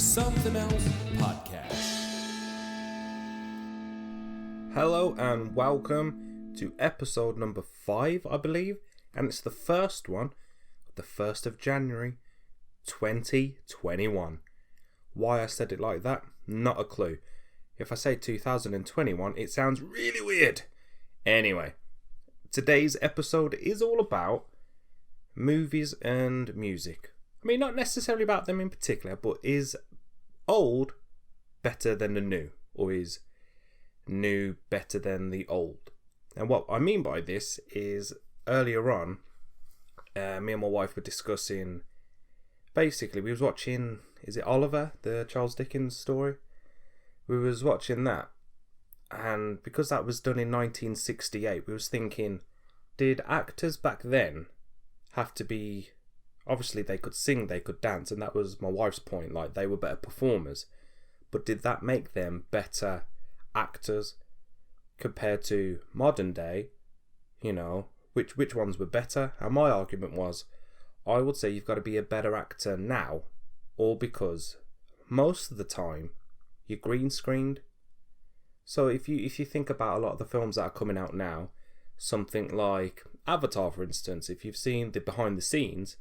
Something Else Podcast. Hello and welcome to episode number 5, I believe, and it's the first one, the 1st of January 2021. Why I said it like that, not a clue. If I say 2021, it sounds really weird. Anyway, today's episode is all about movies and music. I mean, not necessarily about them in particular, but is old better than the new? Or is new better than the old? And what I mean by this is, earlier on, me and my wife were discussing, basically, we was watching, is it Oliver, the Charles Dickens story? We was watching that, and because that was done in 1968, we was thinking, did actors back then have to be, obviously they could sing, they could dance, and that was my wife's point, like they were better performers, but did that make them better actors compared to modern day? You know, which ones were better? And my argument was, I would say you've got to be a better actor now, all because most of the time you're green screened. So if you think about a lot of the films that are coming out now, something like Avatar, for instance, if you've seen the behind the scenes,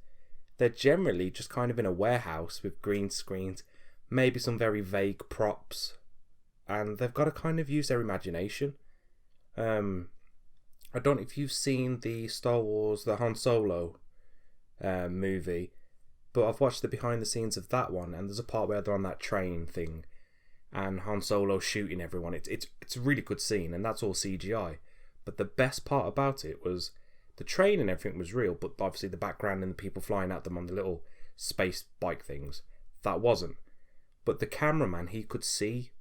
they're generally just kind of in a warehouse with green screens, maybe some very vague props, and they've got to kind of use their imagination. I don't know if you've seen the Star Wars, the Han Solo movie, but I've watched the behind the scenes of that one, and there's a part where they're on that train thing, and Han Solo shooting everyone. It's a really good scene, and that's all CGI. But the best part about it was the train and everything was real, but obviously the background and the people flying at them on the little space bike things, that wasn't. But the cameraman, he could see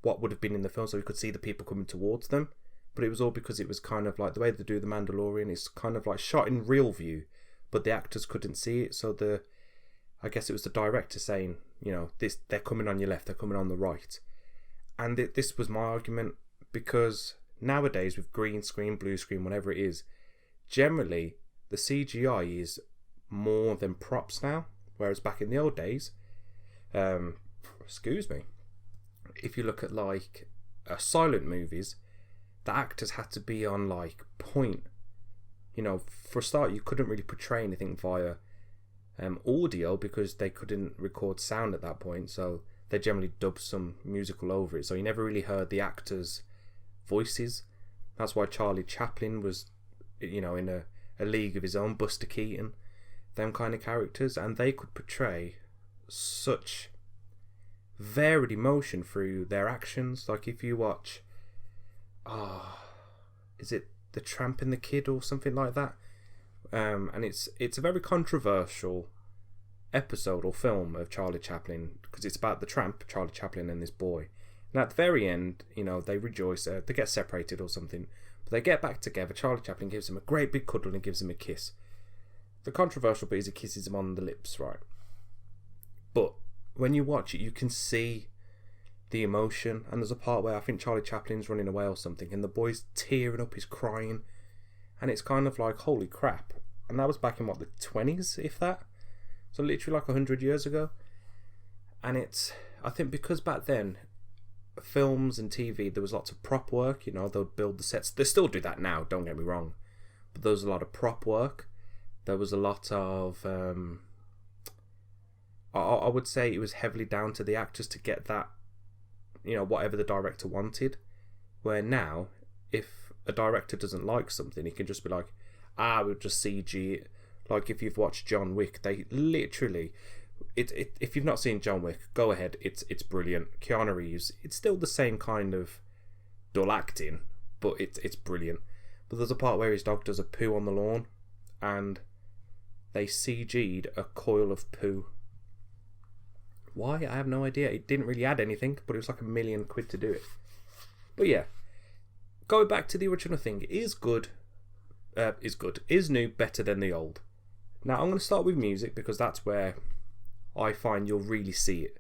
what would have been in the film, so he could see the people coming towards them. But it was all because it was kind of like the way they do The Mandalorian, it's kind of like shot in real view, but the actors couldn't see it. So I guess it was the director saying, you know, they're coming on your left, they're coming on the right. And this was my argument, because nowadays with green screen, blue screen, whatever it is, generally the CGI is more than props now, whereas back in the old days, if you look at like silent movies, the actors had to be on like point. You know, for a start, you couldn't really portray anything via audio because they couldn't record sound at that point, so they generally dubbed some musical over it, so you never really heard the actors' voices. That's why Charlie Chaplin was, you know, in a league of his own, Buster Keaton, them kind of characters, and they could portray such varied emotion through their actions. Like if you watch, is it The Tramp and the Kid or something like that? And it's a very controversial episode or film of Charlie Chaplin, because it's about the tramp, Charlie Chaplin, and this boy. And at the very end, you know, they rejoice, they get separated or something, but they get back together. Charlie Chaplin gives him a great big cuddle and gives him a kiss. The controversial bit is he kisses him on the lips, right? But when you watch it, you can see the emotion, and there's a part where I think Charlie Chaplin's running away or something, and the boy's tearing up, he's crying, and it's kind of like, holy crap. And that was back in, what, the 20s, if that? So literally like 100 years ago. And I think because back then, films and TV, there was lots of prop work, you know, they'll build the sets. They still do that now, don't get me wrong. But there was a lot of prop work. There was a lot of, I would say it was heavily down to the actors to get that, you know, whatever the director wanted. Where now, if a director doesn't like something, he can just be like, we'll just CG it. Like if you've watched John Wick, they literally, if you've not seen John Wick, go ahead, it's brilliant. Keanu Reeves, it's still the same kind of dull acting, but it's brilliant. But there's a part where his dog does a poo on the lawn, and they CG'd a coil of poo. Why? I have no idea. It didn't really add anything, but it was like £1 million to do it. But yeah, going back to the original thing, is new better than the old? Now I'm going to start with music, because that's where I find you'll really see it,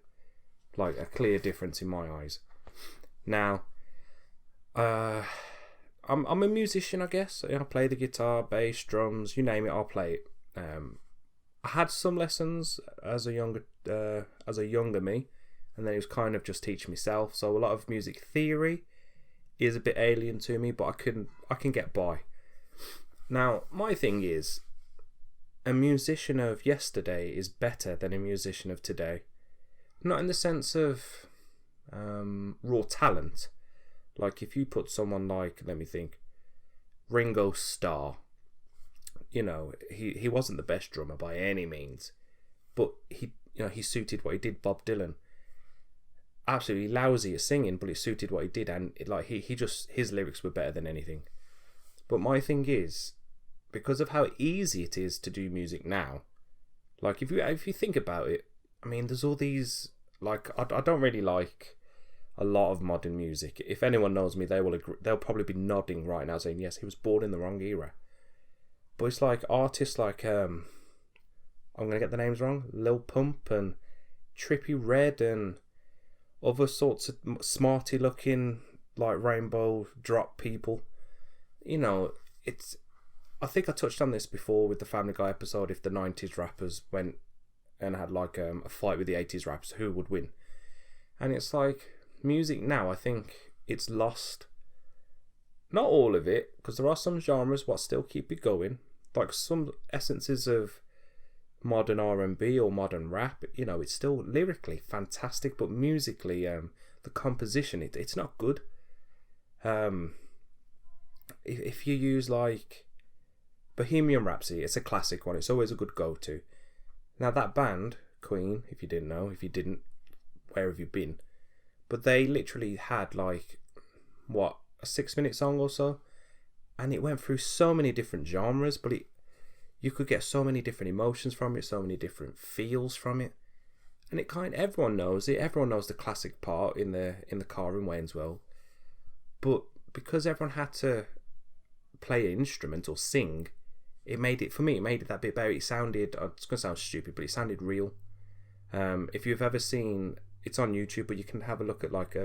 like a clear difference in my eyes. Now, I'm a musician, I guess. I play the guitar, bass, drums, you name it, I'll play it. I had some lessons as a younger me, and then it was kind of just teaching myself. So a lot of music theory is a bit alien to me, but I can get by. Now, my thing is, a musician of yesterday is better than a musician of today. Not in the sense of raw talent. Like if you put someone like, let me think, Ringo Starr, you know, he wasn't the best drummer by any means, but he suited what he did. Bob Dylan, absolutely lousy at singing, but it suited what he did, and his lyrics were better than anything. But my thing is, because of how easy it is to do music now, like if you think about it, I mean, there's all these, like, I don't really like a lot of modern music. If anyone knows me, they will agree. They'll probably be nodding right now, saying, "Yes, he was born in the wrong era." But it's like artists like I'm gonna get the names wrong, Lil Pump and Trippie Redd and other sorts of smarty looking like Rainbow Drop people. You know, I think I touched on this before with the Family Guy episode. If the 90s rappers went and had like a fight with the 80s rappers, who would win? And it's like, music now, I think it's lost. Not all of it, because there are some genres what still keep it going, like some essences of modern R&B or modern rap. You know, it's still lyrically fantastic, but musically, the composition, it's not good. If you use like Bohemian Rhapsody, it's a classic one. It's always a good go-to. Now that band, Queen, if you didn't know, if you didn't, where have you been? But they literally had like, what, a 6-minute song or so, and it went through so many different genres, but you could get so many different emotions from it, so many different feels from it, and everyone knows it. Everyone knows the classic part in the car in Waynesville, but because everyone had to play an instrument or sing, it made it that bit better. It sounded, it's gonna sound stupid, but it sounded real. If you've ever seen, it's on YouTube, but you can have a look at like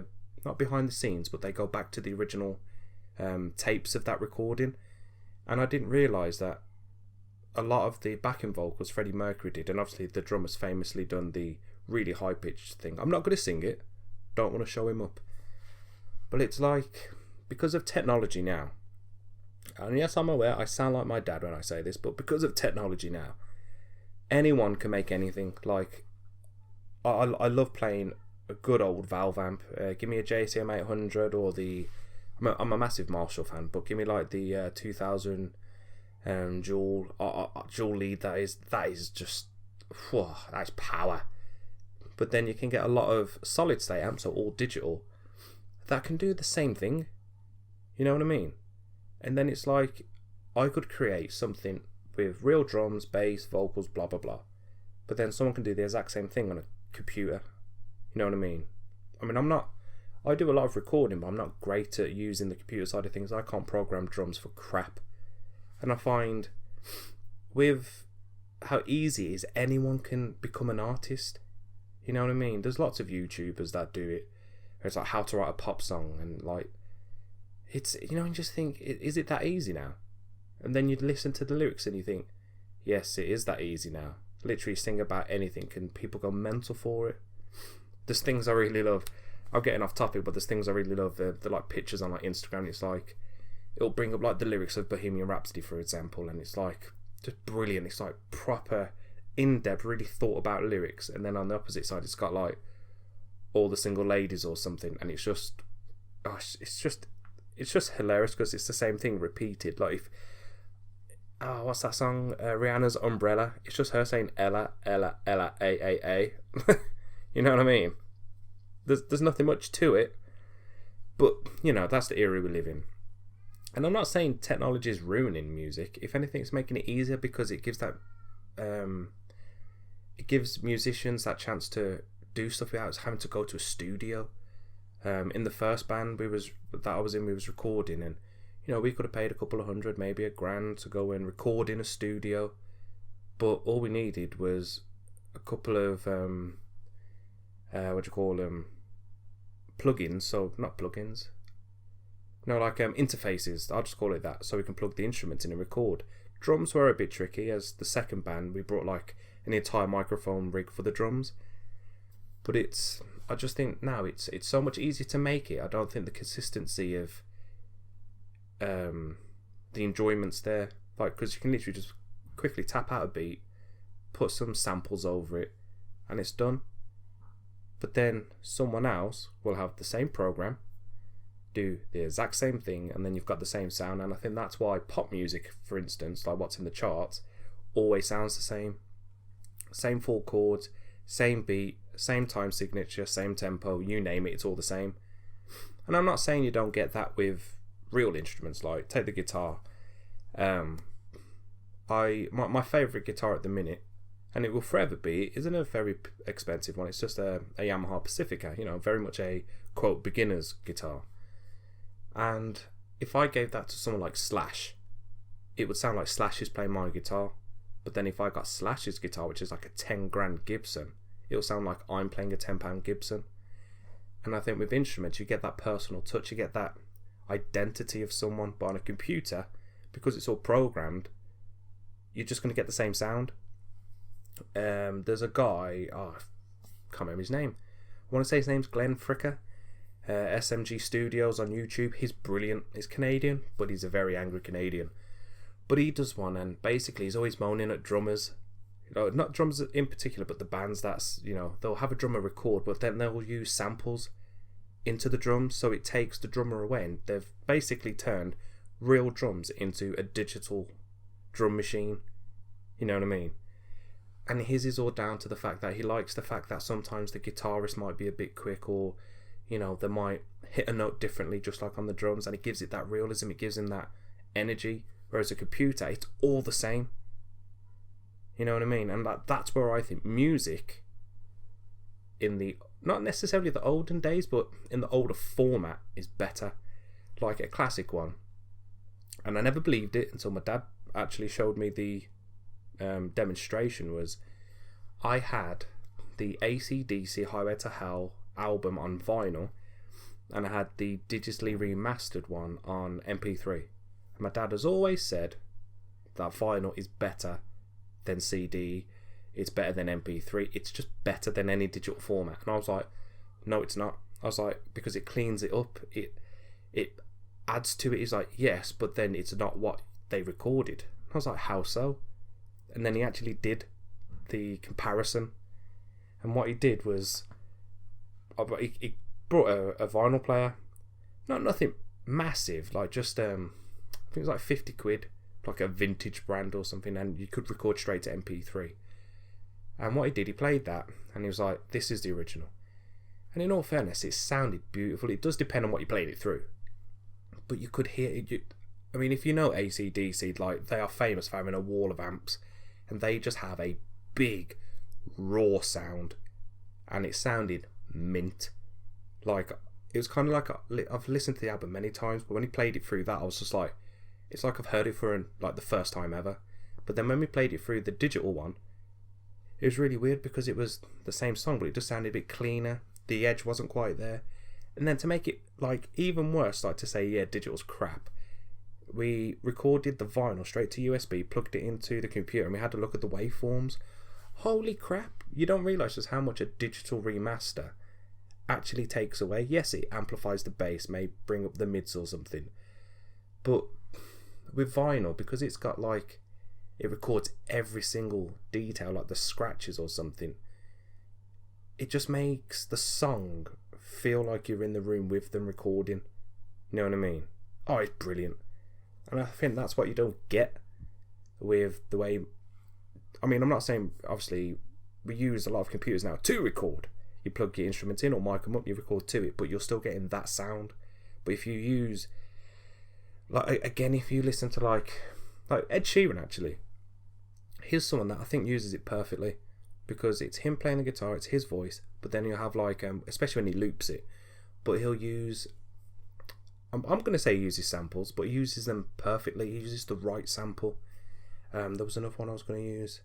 not behind the scenes, but they go back to the original tapes of that recording. And I didn't realise that a lot of the backing vocals Freddie Mercury did, and obviously the drummer's famously done the really high pitched thing. I'm not going to sing it, don't want to show him up, but it's like, because of technology now, and yes, I'm aware I sound like my dad when I say this, but because of technology now, anyone can make anything. Like, I love playing a good old Valve amp. Give me a JCM 800 or I'm a massive Marshall fan, but give me like the 2000 dual lead. That is just, whoa, that's power. But then you can get a lot of solid state amps, so all digital, that can do the same thing. You know what I mean? And then it's like, I could create something with real drums, bass, vocals, blah blah blah, but then someone can do the exact same thing on a computer. You know what I mean? I do a lot of recording, but I'm not great at using the computer side of things. I can't program drums for crap. And I find with how easy it is, anyone can become an artist. You know what I mean? There's lots of YouTubers that do it. It's like how to write a pop song, and like, it's, you know, and just think, is it that easy now? And then you'd listen to the lyrics and you think, yes, it is that easy now. Literally sing about anything and people go mental for it. There's things I really love. I'm getting off topic, but there's things I really love. They're like pictures on like Instagram. It's like, it'll bring up like the lyrics of Bohemian Rhapsody, for example, and it's like just brilliant. It's like proper in-depth, really thought about lyrics. And then on the opposite side, it's got like all the single ladies or something, and it's just, it's just hilarious because it's the same thing repeated. Like, what's that song? Rihanna's Umbrella. It's just her saying Ella, Ella, Ella, A. You know what I mean? There's nothing much to it, but you know, that's the era we live in. And I'm not saying technology is ruining music. If anything, it's making it easier because it gives that, it gives musicians that chance to do stuff without having to go to a studio. In the first band we was recording, and you know, we could have paid a couple of hundred, maybe $1,000 to go and record in a studio, but all we needed was a couple of plugins. So not plugins, no, like interfaces, I'll just call it that, so we can plug the instruments in and record. Drums were a bit tricky. As the second band, we brought like an entire microphone rig for the drums. But I just think now it's so much easier to make it. I don't think the consistency of the enjoyment's there, like, because you can literally just quickly tap out a beat, put some samples over it, and it's done. But then someone else will have the same program, do the exact same thing, and then you've got the same sound. And I think that's why pop music, for instance, like what's in the charts, always sounds the same. Same 4 chords, same beat, same time signature, same tempo, you name it, it's all the same. And I'm not saying you don't get that with real instruments, like take the guitar. My favourite guitar at the minute, and it will forever be, isn't a very expensive one. It's just a Yamaha Pacifica, very much a quote beginner's guitar. And if I gave that to someone like Slash, it would sound like Slash is playing my guitar. But then if I got Slash's guitar, which is like a 10 grand Gibson, it'll sound like I'm playing a £10 Gibson. And I think with instruments, you get that personal touch, you get that identity of someone. But on a computer, because it's all programmed, you're just going to get the same sound. There's a guy, I can't remember his name. I want to say his name's Glenn Fricker. SMG Studios on YouTube. He's brilliant. He's Canadian, but he's a very angry Canadian. But he does one, and basically he's always moaning at drummers. Not drummers in particular, but the bands they'll have a drummer record, but then they'll use samples into the drums, so it takes the drummer away, and they've basically turned real drums into a digital drum machine. You know what I mean? And his is all down to the fact that he likes the fact that sometimes the guitarist might be a bit quick, or they might hit a note differently, just like on the drums, and it gives it that realism, it gives him that energy. Whereas a computer, it's all the same. You know what I mean? And that's where I think music, in the, not necessarily the olden days, but in the older format, is better. Like a classic one. And I never believed it until my dad actually showed me the demonstration. Was I had the AC/DC Highway to Hell album on vinyl, and I had the digitally remastered one on MP3. My dad has always said that vinyl is better than CD, it's better than MP3, it's just better than any digital format. And I was like, no, it's not. I was like, because it cleans it up, it adds to it. He's like, yes, but then it's not what they recorded. I was like, how so? And then he actually did the comparison, and what he did was he brought a vinyl player, nothing massive, like just I think it was like 50 quid, like a vintage brand or something, and you could record straight to MP3. And what he did, he played that, and he was like, this is the original. And in all fairness, it sounded beautiful. It does depend on what you played it through, but you could hear it. I mean, if you know AC/DC, like, they are famous for having a wall of amps, and they just have a big raw sound, and it sounded mint. Like, it was kind of like, I've listened to the album many times, but when he played it through that, I was just like, it's like I've heard it for like the first time ever. But then when we played it through the digital one, it was really weird, because it was the same song, but it just sounded a bit cleaner. The edge wasn't quite there. And then to make it like even worse, like to say, yeah, digital's crap, we recorded the vinyl straight to USB, plugged it into the computer, and we had to look at the waveforms. Holy crap, you don't realise just how much a digital remaster actually takes away. Yes, it amplifies the bass, may bring up the mids or something, but with vinyl, because it's got like, it records every single detail, like the scratches or something, it just makes the song feel like you're in the room with them recording. You know what I mean? Oh, it's brilliant. And I think that's what you don't get with the way, I mean, I'm not saying, obviously we use a lot of computers now to record. You plug your instruments in or mic them up, you record to it, but you're still getting that sound. But if you use, like, again, if you listen to like Ed Sheeran, actually, here's someone that I think uses it perfectly, because it's him playing the guitar, it's his voice, but then you'll have like, especially when he loops it, but he'll use, I'm going to say he uses samples, but he uses them perfectly. He uses the right sample. There was another one I was going to use.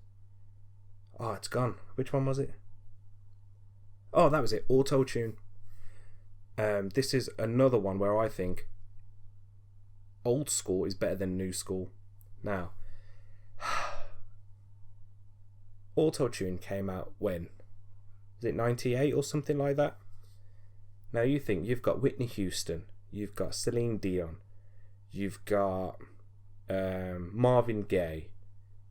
Oh, it's gone. Which one was it? Oh, that was it. Auto-tune. This is another one where I think old school is better than new school. Now, Auto-Tune came out when? Was it 98 or something like that? Now you think you've got Whitney Houston, you've got Celine Dion, you've got Marvin Gaye,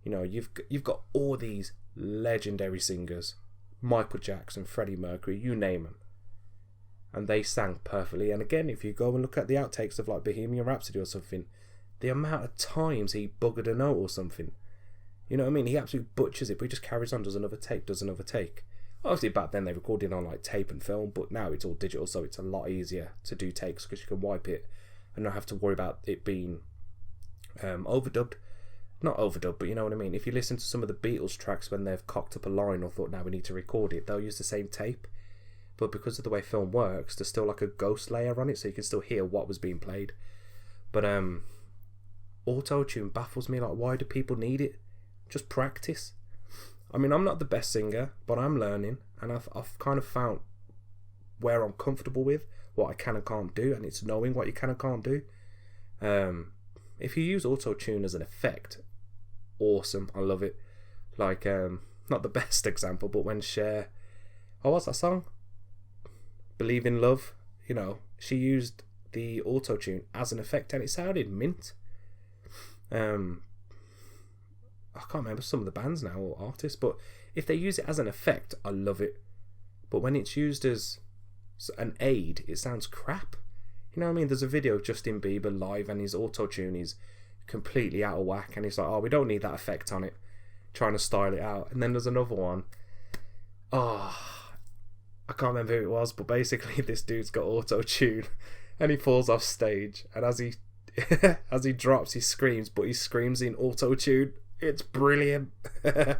you know, you've got all these legendary singers, Michael Jackson, Freddie Mercury, you name them, and they sang perfectly. And again, if you go and look at the outtakes of like Bohemian Rhapsody or something, the amount of times he buggered a note or something, you know what I mean? He absolutely butchers it, but he just carries on, does another take. Obviously back then they recorded on like tape and film, but now it's all digital, so it's a lot easier to do takes because you can wipe it and not have to worry about it being overdubbed. Not overdubbed, but you know what I mean. If you listen to some of the Beatles tracks when they've cocked up a line or thought now we need to record it, they'll use the same tape, but because of the way film works, there's still like a ghost layer on it, so you can still hear what was being played. But auto-tune baffles me. Like, why do people need it? Just practice. I mean, I'm not the best singer, but I'm learning, and I've kind of found where I'm comfortable with, what I can and can't do, and it's knowing what you can and can't do. If you use auto-tune as an effect, awesome, I love it. Like, not the best example, but when Cher, what's that song? Believe in Love, you know, she used the auto-tune as an effect, and it sounded mint. I can't remember some of the bands now or artists, but if they use it as an effect, I love it. But when it's used as an aid, it sounds crap. You know what I mean? There's a video of Justin Bieber live and his auto-tune is completely out of whack, and he's like, oh, we don't need that effect on it, trying to style it out. And then there's another one. I can't remember who it was, but basically this dude's got auto-tune and he falls off stage, and as he drops, he screams, but he screams in auto-tune. It's brilliant. I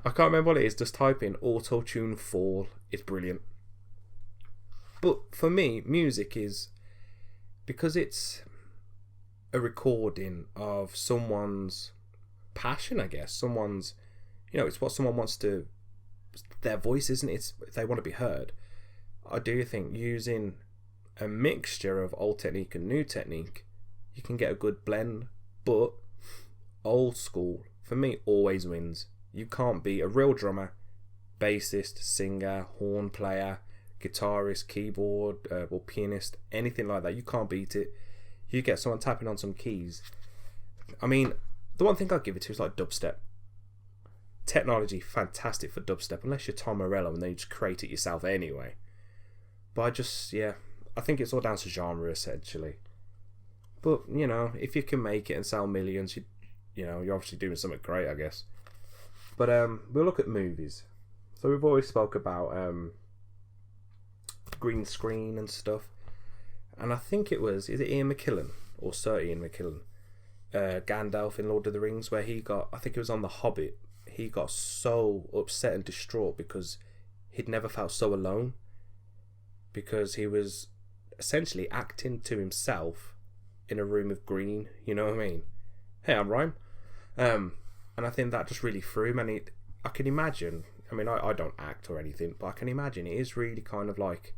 can't remember what it is. Just type in auto-tune fall. It's brilliant. But for me, music is, because it's a recording of someone's passion, I guess. Someone's, you know, it's what someone wants to, their voice, isn't it? It's, they want to be heard. I do think using a mixture of old technique and new technique, you can get a good blend, but old school, for me, always wins. You can't be a real drummer, bassist, singer, horn player, guitarist, keyboard, or pianist, anything like that. You can't beat it. You get someone tapping on some keys. I mean, the one thing I'll give it to is like dubstep. Technology, fantastic for dubstep, unless you're Tom Morello and then you just create it yourself anyway. But I think it's all down to genre, essentially. But, you know, if you can make it and sell millions, you know, you're obviously doing something great, I guess. But we'll look at movies. So we've always spoke about green screen and stuff. And I think is it Ian McKellen or Sir Ian McKellen? Gandalf in Lord of the Rings, where he got, I think it was on The Hobbit, he got so upset and distraught because he'd never felt so alone. Because he was essentially acting to himself in a room of green, you know what I mean? Hey, I'm Rhyme. And I think that just really threw him, and I can imagine, I mean, I don't act or anything, but I can imagine it is really kind of like,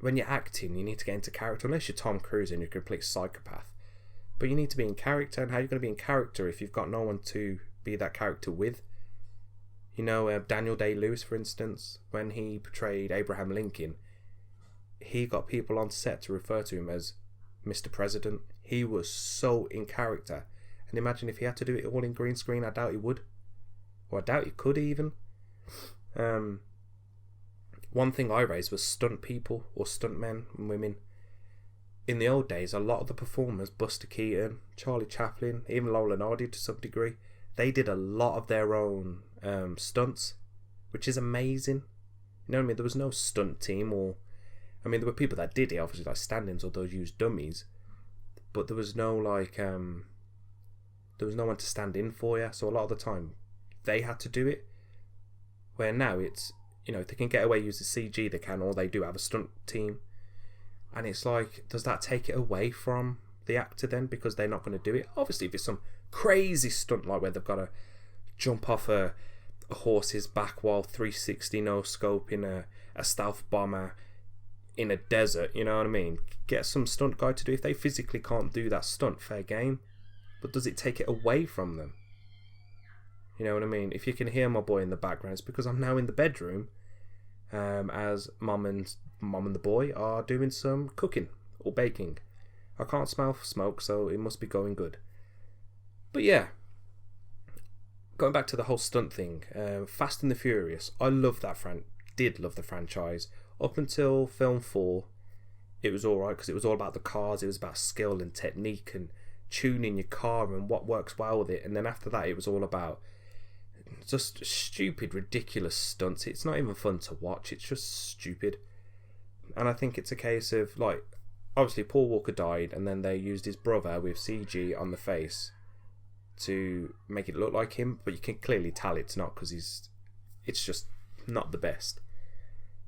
when you're acting, you need to get into character, unless you're Tom Cruise and you're a complete psychopath. But you need to be in character, and how are you going to be in character if you've got no one to be that character with? You know, Daniel Day-Lewis, for instance, when he portrayed Abraham Lincoln, he got people on set to refer to him as Mr. President. He was so in character. And imagine if he had to do it all in green screen, I doubt he would. Or I doubt he could even. One thing I raised was stunt people, or stunt men and women. In the old days, a lot of the performers, Buster Keaton, Charlie Chaplin, even Laurel and Hardy to some degree, they did a lot of their own stunts, which is amazing. You know what I mean? There was no stunt team, or, I mean, there were people that did it, obviously, like stand-ins or those used dummies, but there was no, like, there was no one to stand in for you, so a lot of the time, they had to do it, where now it's, you know, if they can get away using CG, they can, or they do have a stunt team, and it's like, does that take it away from the actor then, because they're not going to do it? Obviously, if it's some crazy stunt, like where they've got to jump off a horse's back while 360 no scope in a stealth bomber in a desert, you know what I mean? Get some stunt guy to do. If they physically can't do that stunt, fair game. But does it take it away from them? You know what I mean? If you can hear my boy in the background, it's because I'm now in the bedroom, as mum and the boy are doing some cooking or baking. I can't smell smoke, so it must be going good. But yeah, going back to the whole stunt thing, Fast and the Furious. I love that did love the franchise up until film 4. It was alright because it was all about the cars. It was about skill and technique and tuning your car and what works well with it. And then after that, it was all about just stupid, ridiculous stunts. It's not even fun to watch. It's just stupid. And I think it's a case of, like, obviously Paul Walker died, and then they used his brother with CG on the face to make it look like him, but you can clearly tell it's not, because it's just not the best.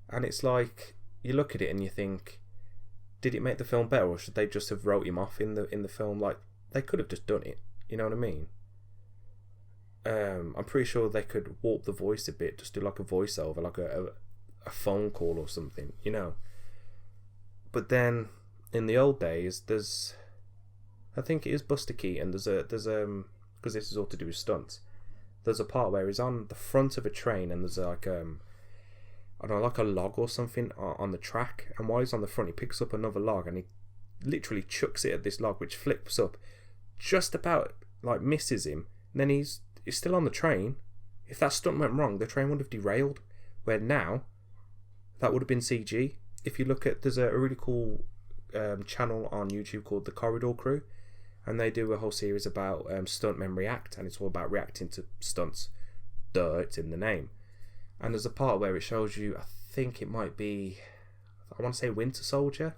And it's like, you look at it and you think, did it make the film better, or should they just have wrote him off in the film? Like, they could have just done it, you know what I mean? I'm pretty sure they could warp the voice a bit, just do like a voiceover, like a phone call or something, you know. But then in the old days, I think it is Buster Keaton. There's because this is all to do with stunts. There's a part where he's on the front of a train and there's like I don't know, like a log or something on the track. And while he's on the front, he picks up another log and he literally chucks it at this log, which flips up, just about like misses him. And then he's still on the train. If that stunt went wrong, the train would have derailed. Where now, that would have been CG. If you look at, there's a really cool channel on YouTube called The Corridor Crew, and they do a whole series about stuntmen react, and it's all about reacting to stunts. Duh, it's in the name. And there's a part where it shows you, I think it might be, I want to say Winter Soldier,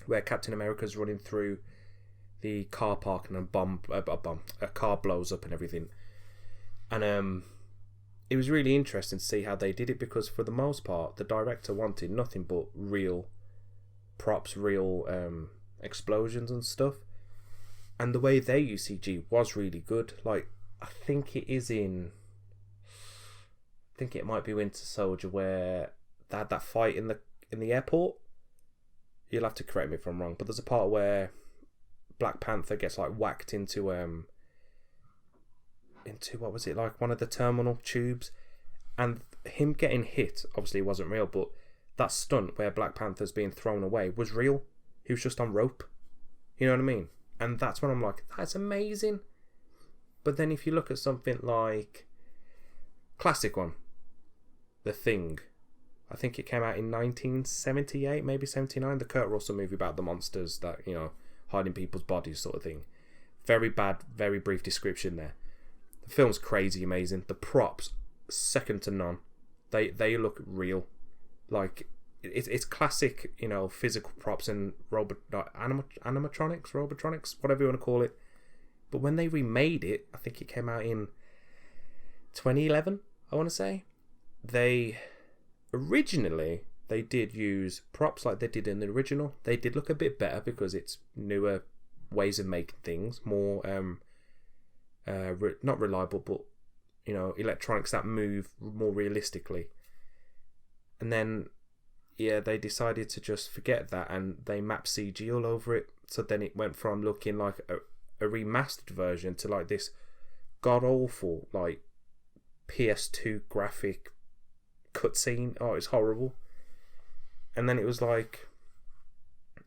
where Captain America's running through the car park and a car blows up and everything. And it was really interesting to see how they did it, because for the most part the director wanted nothing but real props, real explosions and stuff, and the way they use CG was really good. Like, I think it might be Winter Soldier where they had that fight in the airport. You'll have to correct me if I'm wrong, but there's a part where Black Panther gets like whacked into what was it, like one of the terminal tubes, and him getting hit obviously wasn't real, but that stunt where Black Panther's being thrown away was real. He was just on rope, you know what I mean? And that's when I'm like, that's amazing. But then if you look at something like classic one, The Thing, I think it came out in 1978, maybe 79, the Kurt Russell movie about the monsters that, you know, hide in people's bodies sort of thing. Very bad, very brief description there. The film's crazy amazing. The props, second to none. They look real. Like, it's classic, you know, physical props and animatronics, robotronics, whatever you want to call it. But when they remade it, I think it came out in 2011, I want to say. Originally, they did use props like they did in the original. They did look a bit better because it's newer ways of making things, more not reliable, but, you know, electronics that move more realistically. And then, yeah, they decided to just forget that, and they mapped CG all over it. So then it went from looking like a remastered version to like this god awful like PS2 graphic cutscene. Oh, it's horrible. And then it was like,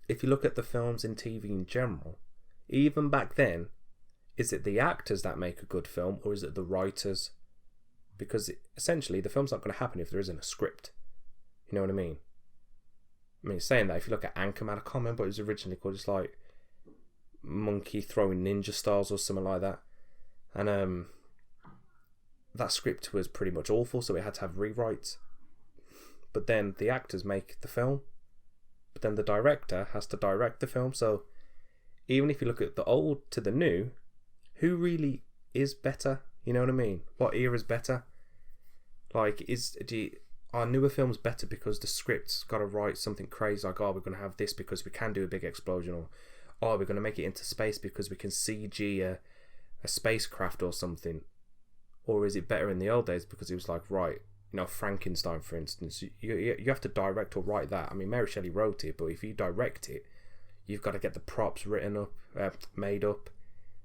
if you look at the films in TV in general, even back then, is it the actors that make a good film, or is it the writers? Because essentially the film's not going to happen if there isn't a script. You know what I mean? I mean, saying that, if you look at Anchorman, I can't remember what it was originally called. It's like Monkey Throwing Ninja Stars or something like that. And that script was pretty much awful, so it had to have rewrites. But then the actors make the film, but then the director has to direct the film. So even if you look at the old to the new, who really is better? You know what I mean? What era is better? Like, are newer films better because the script's got to write something crazy like, oh, we're going to have this because we can do a big explosion, or oh, we're going to make it into space because we can CG a spacecraft or something? Or is it better in the old days because it was like, right, you know, Frankenstein, for instance, you have to direct or write that. I mean, Mary Shelley wrote it, but if you direct it, you've got to get the props written up, made up.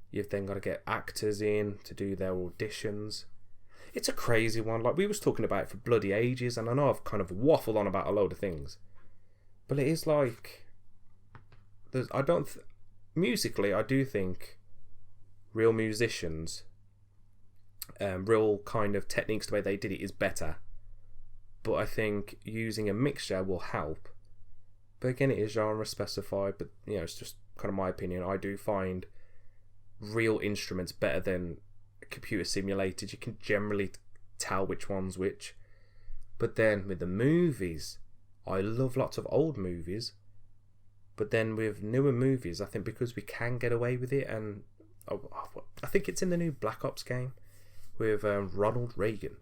You've then got to get actors in to do their auditions. it's a crazy one. Like, we was talking about it for bloody ages, and I know I've kind of waffled on about a load of things, but it is like, musically, I do think real musicians, real kind of techniques, the way they did it is better. But I think using a mixture will help. But again, it is genre specified, but it's just kind of my opinion. I do find real instruments better than computer simulated. You can generally tell which one's which. But then with the movies, I love lots of old movies. But then with newer movies, I think because we can get away with it, and I think it's in the new Black Ops game with Ronald Reagan,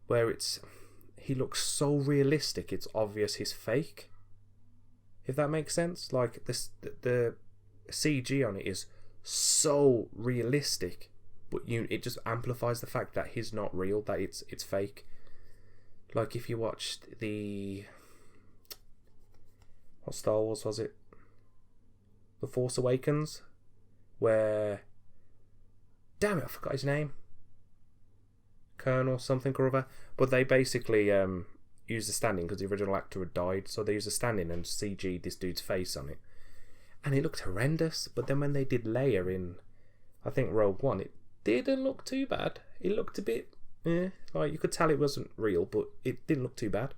where he looks so realistic, it's obvious he's fake. If that makes sense, like the CG on it is so realistic, but it just amplifies the fact that he's not real, that it's fake. Like if you watched what Star Wars was it? The Force Awakens, where, damn it, I forgot his name. Colonel something or other. But they basically used the standing because the original actor had died, so they used the standing and CG'd this dude's face on it, and it looked horrendous. But then when they did Leia in, I think, Rogue One, it didn't look too bad. It looked a bit, like you could tell it wasn't real, but it didn't look too bad.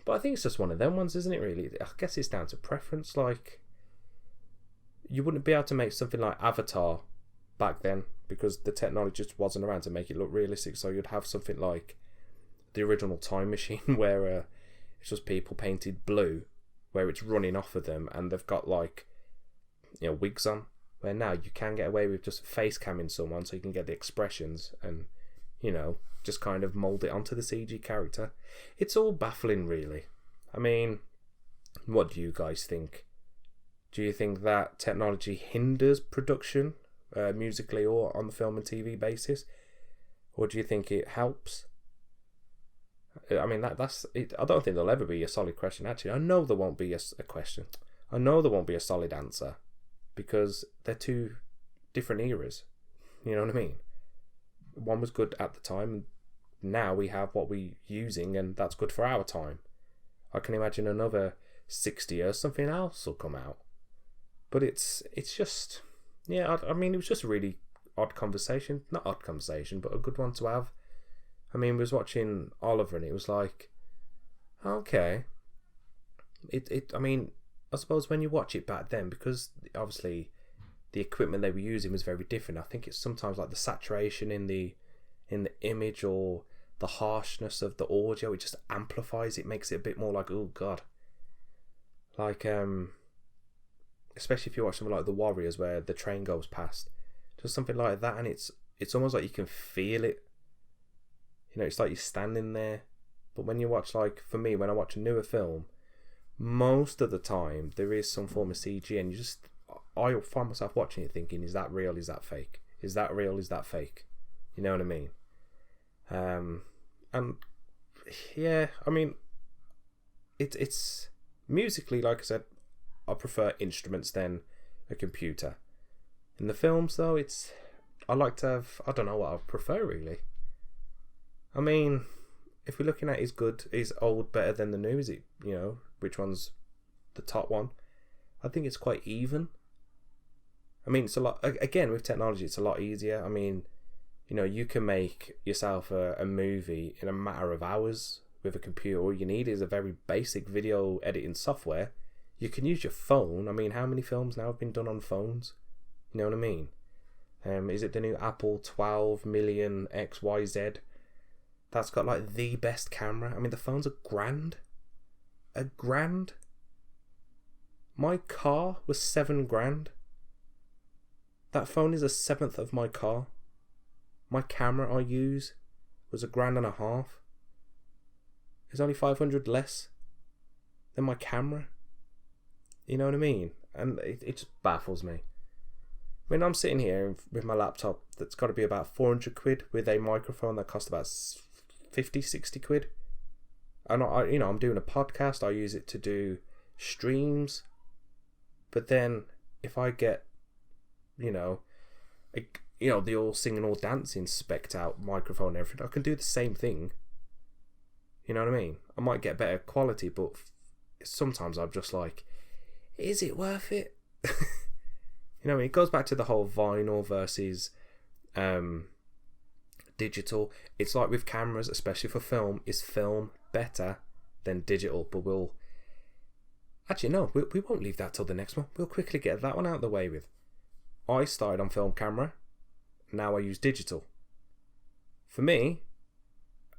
But I think it's just one of them ones, isn't it, really? I guess it's down to preference. Like, you wouldn't be able to make something like Avatar back then because the technology just wasn't around to make it look realistic. So you'd have something like the original Time Machine where it's just people painted blue, where it's running off of them and they've got like, wigs on. Where now you can get away with just face camming someone so you can get the expressions and, just kind of mould it onto the CG character. It's all baffling, really. I mean, what do you guys think? Do you think that technology hinders production, musically or on the film and TV basis? Or do you think it helps? I mean, that's it. I don't think there'll ever be a solid question. Actually, I know there won't be a question. I know there won't be a solid answer because they're two different eras. You know what I mean? One was good at the time, and now we have what we're using, and that's good for our time. I can imagine another 60 years, something else will come out. But it's just, I mean, it was just a really odd conversation. Not odd conversation, but a good one to have. I mean, we was watching Oliver, and it was like, okay. I mean, I suppose when you watch it back then, because obviously the equipment they were using was very different. I think it's sometimes like the saturation in the image or the harshness of the audio, it just amplifies it, makes it a bit more like, oh god. Like, especially if you watch something like The Warriors where the train goes past. Just something like that, and it's almost like you can feel it. It's like you're standing there. But when you watch, like, for me, when I watch a newer film, most of the time there is some form of CG, and I find myself watching it thinking, is that real? Is that fake? Is that real? Is that fake? You know what I mean? And yeah, I mean, it's musically, like I said, I prefer instruments than a computer. In the films, though, I like to have, I don't know what I prefer, really. I mean, if we're looking at is old better than the new? Is it, which one's the top one? I think it's quite even. I mean, it's a lot, again, with technology, it's a lot easier. I mean, you can make yourself a movie in a matter of hours with a computer. All you need is a very basic video editing software. You can use your phone. I mean, how many films now have been done on phones? You know what I mean? Is it the new Apple 12 million XYZ? That's got like the best camera. I mean, the phone's $1,000. $1,000? My car was $7,000. That phone is 1/7 of my car. My camera I use was $1,500. It's only 500 less than my camera. You know what I mean? And it just baffles me. I mean, I'm sitting here with my laptop that's got to be about 400 quid with a microphone that costs about 50, 60 quid. And I'm doing a podcast. I use it to do streams. But then if I get, the all singing, all dancing, specced out microphone and everything. I can do the same thing. You know what I mean? I might get better quality, but sometimes I'm just like, is it worth it? It goes back to the whole vinyl versus digital. It's like with cameras, especially for film. Is film better than digital? But we'll actually no, we won't leave that till the next one. We'll quickly get that one out of the way with. I started on film camera. Now I use digital. For me,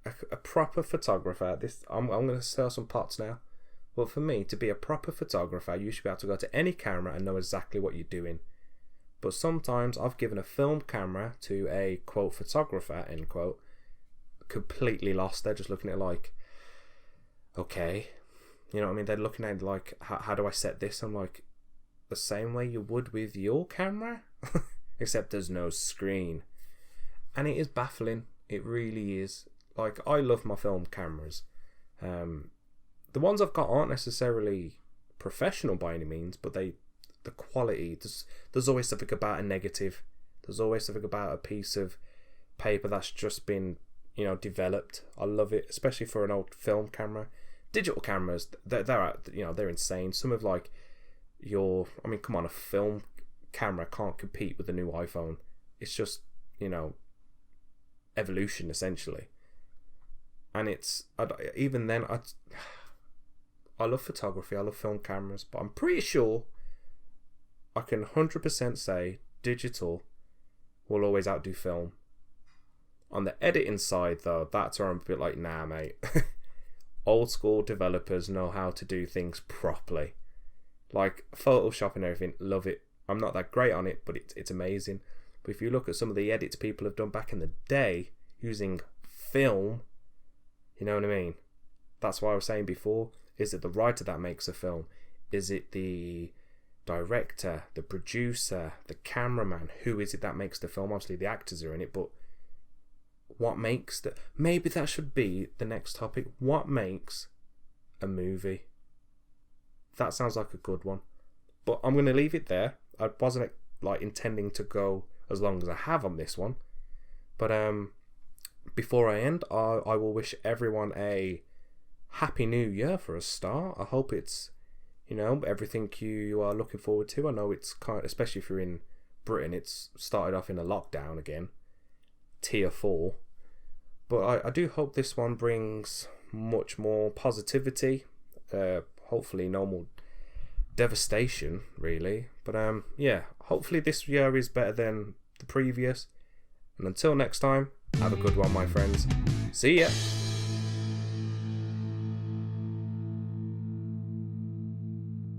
a proper photographer. I'm going to sell some pots now. But for me, to be a proper photographer, you should be able to go to any camera and know exactly what you're doing. But sometimes I've given a film camera to a, quote, photographer, end quote, completely lost. They're just looking at it like, okay. You know what I mean? They're looking at it like, how do I set this? I'm like, the same way you would with your camera? Except there's no screen. And it is baffling. It really is. Like, I love my film cameras. The ones I've got aren't necessarily professional by any means, but the quality, there's always something about a negative. There's always something about a piece of paper that's just been, developed. I love it, especially for an old film camera. Digital cameras, they're insane. Some of like come on, a film camera can't compete with the new iPhone. It's just, evolution essentially. And even then, I love photography, I love film cameras, but I'm pretty sure I can 100% say digital will always outdo film. On the editing side, though, that's where I'm a bit like, nah, mate. Old school developers know how to do things properly. Like Photoshop and everything, love it. I'm not that great on it, but it's amazing. But if you look at some of the edits people have done back in the day using film, you know what I mean? That's why I was saying before, is it the writer that makes a film? Is it the director, the producer, the cameraman? Who is it that makes the film? Obviously the actors are in it, but what makes maybe that should be the next topic. What makes a movie? That sounds like a good one. But I'm going to leave it there. I wasn't intending to go as long as I have on this one. But before I end, I will wish everyone a happy new year for a start. I hope it's, everything you are looking forward to. I know it's especially if you're in Britain, it's started off in a lockdown again, tier 4. But I do hope this one brings much more positivity. Hopefully no more devastation, really. But hopefully this year is better than the previous. And until next time, have a good one, my friends. See ya!